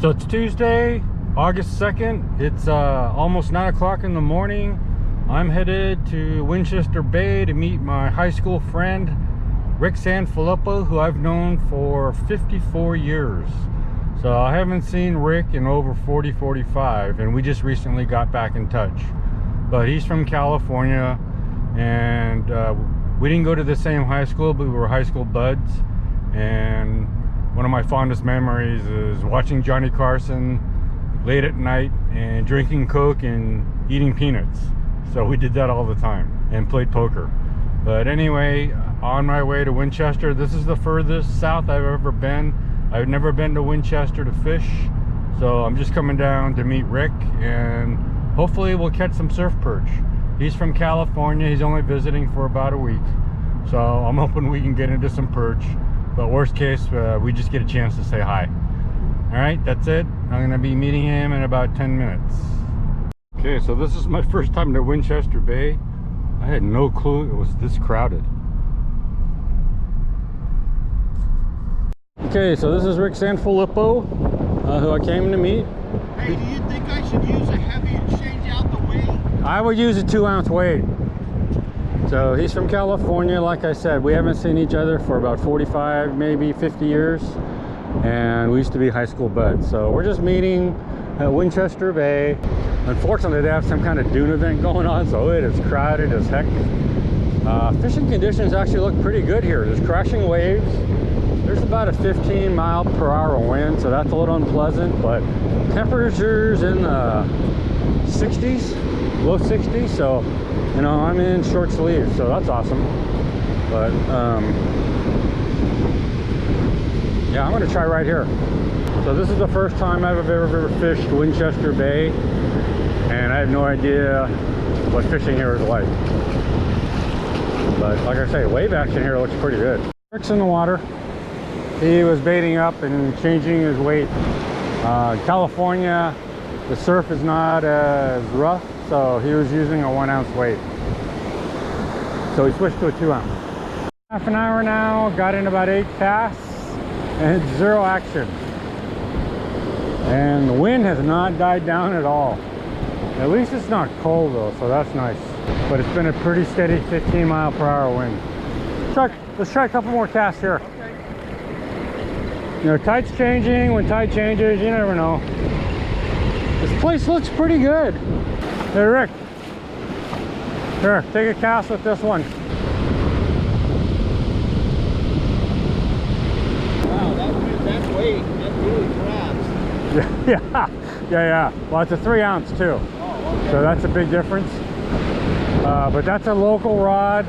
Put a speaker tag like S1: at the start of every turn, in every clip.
S1: So it's Tuesday, August 2nd. It's almost 9 o'clock in the morning. I'm headed to Winchester Bay to meet my high school friend, Rick Sanfilippo, who I've known for 54 years. So I haven't seen Rick in over 45, and we just recently got back in touch. But he's from California, and we didn't go to the same high school, but we were high school buds. And one of my fondest memories is watching Johnny Carson late at night and drinking Coke and eating peanuts. So we did that all the time and played poker. But anyway, on my way to Winchester. This is the furthest south I've ever been. I've never been to Winchester to fish. So I'm just coming down to meet Rick, and hopefully we'll catch some surf perch. He's from California. He's only visiting for about a week. So I'm hoping we can get into some perch. But worst case, we just get a chance to say hi. All right, that's it. I'm gonna be meeting him in about 10 minutes. Okay, so this is my first time to Winchester Bay. I had no clue it was this crowded. Okay, so this is Rick Sanfilippo, who I came to meet.
S2: Hey, do you think I should use a heavy and change out the weight?
S1: I would use a 2-ounce weight. So he's from California. Like I said, we haven't seen each other for about 45, maybe 50 years. And we used to be high school buds. So we're just meeting at Winchester Bay. Unfortunately, they have some kind of dune event going on, so it is crowded as heck. Fishing conditions actually look pretty good here. There's crashing waves. There's about a 15-mile-per-hour wind, so that's a little unpleasant, but temperatures in the 60s, low 60s, so you know, I'm in short sleeves, so that's awesome. But yeah, I'm gonna try right here. So this is the first time I've ever fished Winchester Bay, and I have no idea what fishing here is like. But like I say, wave action here looks pretty good. Rick's in the water. He was baiting up and changing his weight. California, the surf is not as rough, so he was using a 1-ounce weight. So he switched to a 2-ounce. Half an hour now, got in about 8 casts, and it's zero action. And the wind has not died down at all. At least it's not cold though, so that's nice. But it's been a pretty steady 15-mile-per-hour wind. Let's try a couple more casts here. You know, tide's changing. When tide changes, you never know. This place looks pretty good. Hey Rick, here, take a cast with this one.
S2: Wow, that weight, that really grabs.
S1: Yeah. Well, it's a 3-ounce too.
S2: Oh, okay.
S1: So that's a big difference. But that's a local rod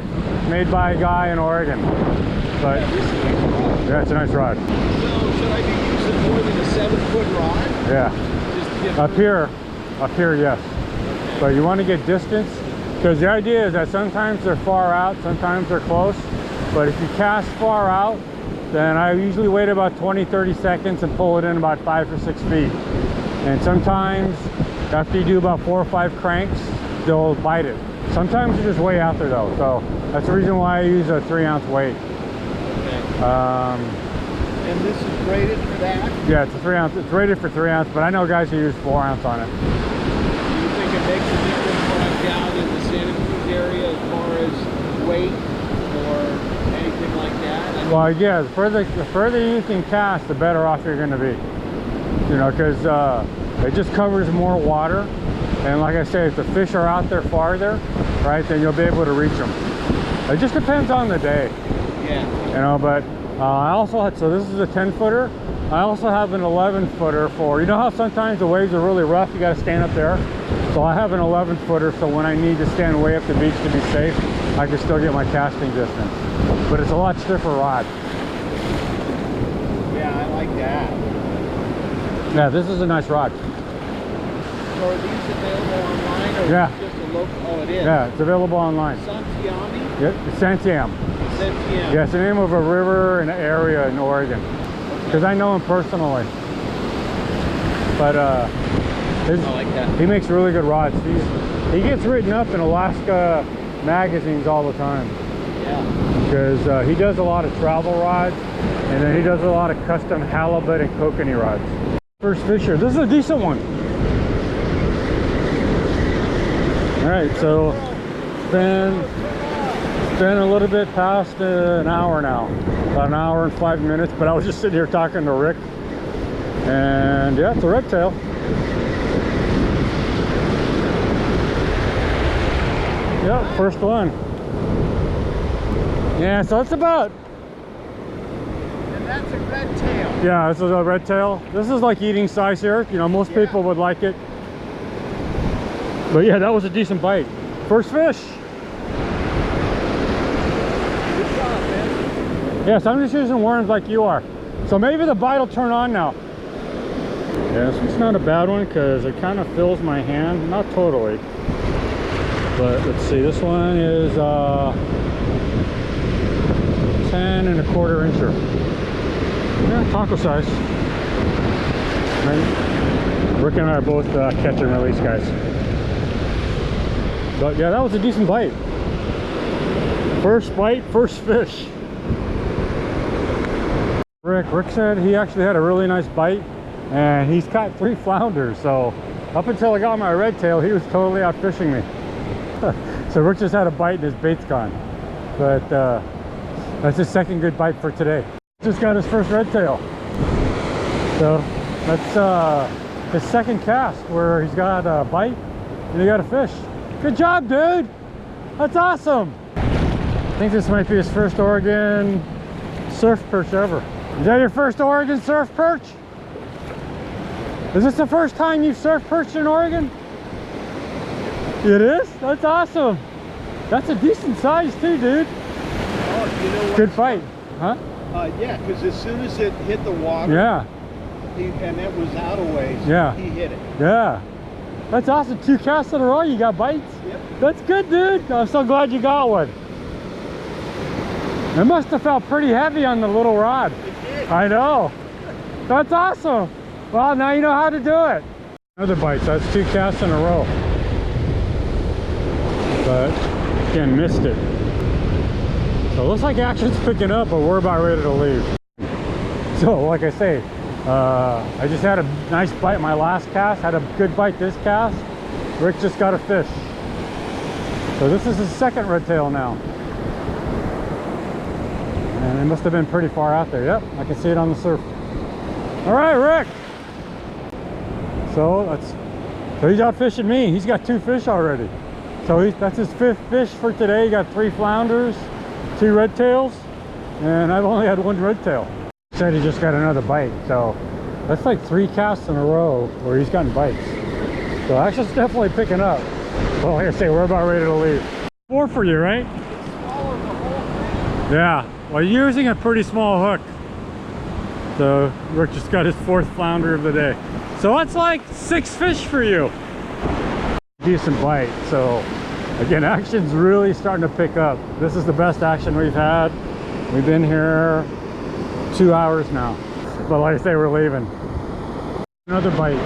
S1: made by a guy in Oregon. But yeah, it's a nice rod.
S2: So should I be using more than a 7-foot rod?
S1: Yeah.
S2: Just to get
S1: Up here, yes. So you want to get distance, because the idea is that sometimes they're far out, sometimes they're close. But if you cast far out, then I usually wait about 20-30 seconds and pull it in about 5 or 6 feet. And sometimes after you do about 4 or 5 cranks, they'll bite it. Sometimes they're just way out there though, so that's the reason why I use a 3-ounce weight.
S2: Okay. And this is rated for that?
S1: Yeah, it's a 3-ounce. It's rated for 3-ounce, but I know guys who use 4-ounce on it.
S2: Do you think it makes a difference when I'm down in the Santa Cruz area as far as weight or anything like that? I mean,
S1: Well, yeah, the further you can cast, the better off you're going to be. You know, because it just covers more water. And like I say, if the fish are out there farther, right, then you'll be able to reach them. It just depends on the day.
S2: yeah.
S1: You know, but I also had, so this is a 10-footer. I also have an 11-footer for, you know how sometimes the waves are really rough, you got to stand up there? So I have an 11-footer, so when I need to stand way up the beach to be safe, I can still get my casting distance. But it's a lot stiffer rod.
S2: Yeah, I like that.
S1: Yeah, this is a nice rod.
S2: So are these available online or
S1: Yeah.
S2: is it just a local? Oh, it is.
S1: Yeah, it's available online.
S2: Santiami?
S1: Yeah, it's Santiam.
S2: Santiam.
S1: Yeah, it's the name of a river and an area in Oregon. Because I know him personally. But
S2: I like that.
S1: he makes really good rods. He gets written up in Alaska magazines all the time.
S2: Yeah.
S1: Because he does a lot of travel rods, and then he does a lot of custom halibut and kokanee rods. First fisher. This is a decent one. All right, so it's been a little bit past an hour now, about an hour and 5 minutes, but I was just sitting here talking to Rick, and yeah, it's a redtail. Yep, first one. Yeah, so it's about.
S2: And that's a redtail.
S1: Yeah, this is a redtail. This is like eating size here. You know, most people would like it. But yeah, that was a decent bite. First fish.
S2: Good job, man.
S1: Yes, I'm just using worms like you are. So maybe the bite will turn on now. Yeah, this one's not a bad one because it kind of fills my hand. Not totally. But let's see, this one is 10 1/4 incher. Yeah, taco size. Right. Rick and I are both catch and release guys. But yeah, that was a decent bite. First bite, first fish. Rick said he actually had a really nice bite, and he's caught 3 flounders. So up until I got my redtail, he was totally out fishing me. So Rick just had a bite and his bait's gone. But that's his second good bite for today. Just got his first redtail. So that's his second cast where he's got a bite and he got a fish. Good job, dude. That's awesome. I think this might be his first Oregon surf perch ever. Is that your first Oregon surf perch? Is this the first time you've surf perched in Oregon? It is? That's awesome. That's a decent size too, dude.
S2: Oh, you know what?
S1: Good fight, huh?
S2: Yeah, because as soon as it hit the water,
S1: Yeah,
S2: and it was out of ways,
S1: Yeah.
S2: he hit it.
S1: yeah. That's awesome. 2 casts in a row, you got bites?
S2: Yep.
S1: That's good, dude. I'm so glad you got one. It must have felt pretty heavy on the little rod.
S2: It did.
S1: I know. That's awesome. Well, now you know how to do it. Another bite. So that's 2 casts in a row. But again, missed it. So it looks like action's picking up, but we're about ready to leave. So like I say, I just had a nice bite my last cast, had a good bite this cast. Rick just got a fish. So this is his second redtail now. And it must have been pretty far out there. Yep, I can see it on the surf. All right, Rick. So he's out fishing me. He's got 2 fish already. So that's his 5th fish for today. He got 3 flounders, 2 redtails, and I've only had 1 redtail. Said he just got another bite, so that's like 3 casts in a row where he's gotten bites. So action's definitely picking up. Well, like I say, we're about ready to leave. 4 for you, right?
S2: Swallowed the whole thing.
S1: Yeah. Well, you're using a pretty small hook. So Rick just got his 4th flounder of the day. So that's like 6 fish for you. Decent bite. So again, action's really starting to pick up. This is the best action we've had. We've been here 2 hours now. But like I say, we're leaving. Another bite.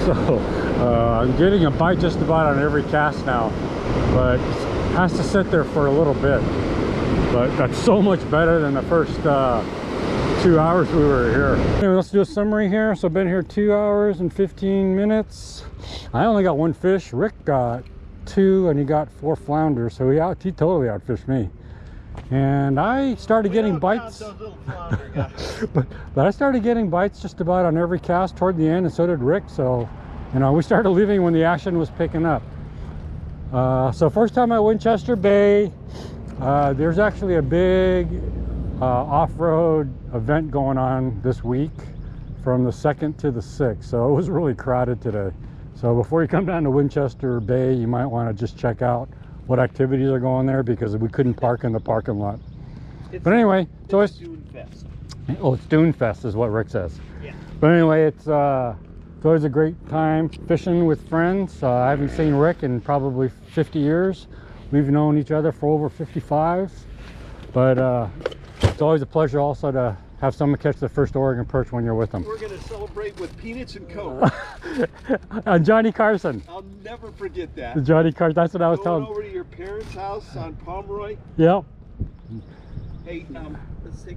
S1: So I'm getting a bite just about on every cast now, but it has to sit there for a little bit. But that's so much better than the first 2 hours we were here. Anyway, let's do a summary here. So I've been here 2 hours and 15 minutes. I only got 1 fish. Rick got 2 and he got 4 flounders. So he totally outfished me. And I started getting bites. but I started getting bites just about on every cast toward the end, and so did Rick. So, you know, we started leaving when the action was picking up. So first time at Winchester Bay. There's actually a big off-road event going on this week from the 2nd to the 6th. So it was really crowded today. So before you come down to Winchester Bay, you might want to just check out what activities are going there, because we couldn't park in the parking lot. But anyway, so it's
S2: Dune Fest.
S1: Oh, it's Dune Fest is what Rick says.
S2: Yeah.
S1: But anyway, it's always a great time fishing with friends. I haven't seen Rick in probably 50 years. We've known each other for over 55. But it's always a pleasure also to have someone catch the first Oregon perch when you're with them.
S2: We're going to celebrate with peanuts and Coke.
S1: And Johnny Carson.
S2: I'll never forget that.
S1: Johnny Carson, that's what I was
S2: Going
S1: telling.
S2: over to your parents' house on Pomeroy.
S1: Yep.
S2: Hey, let's take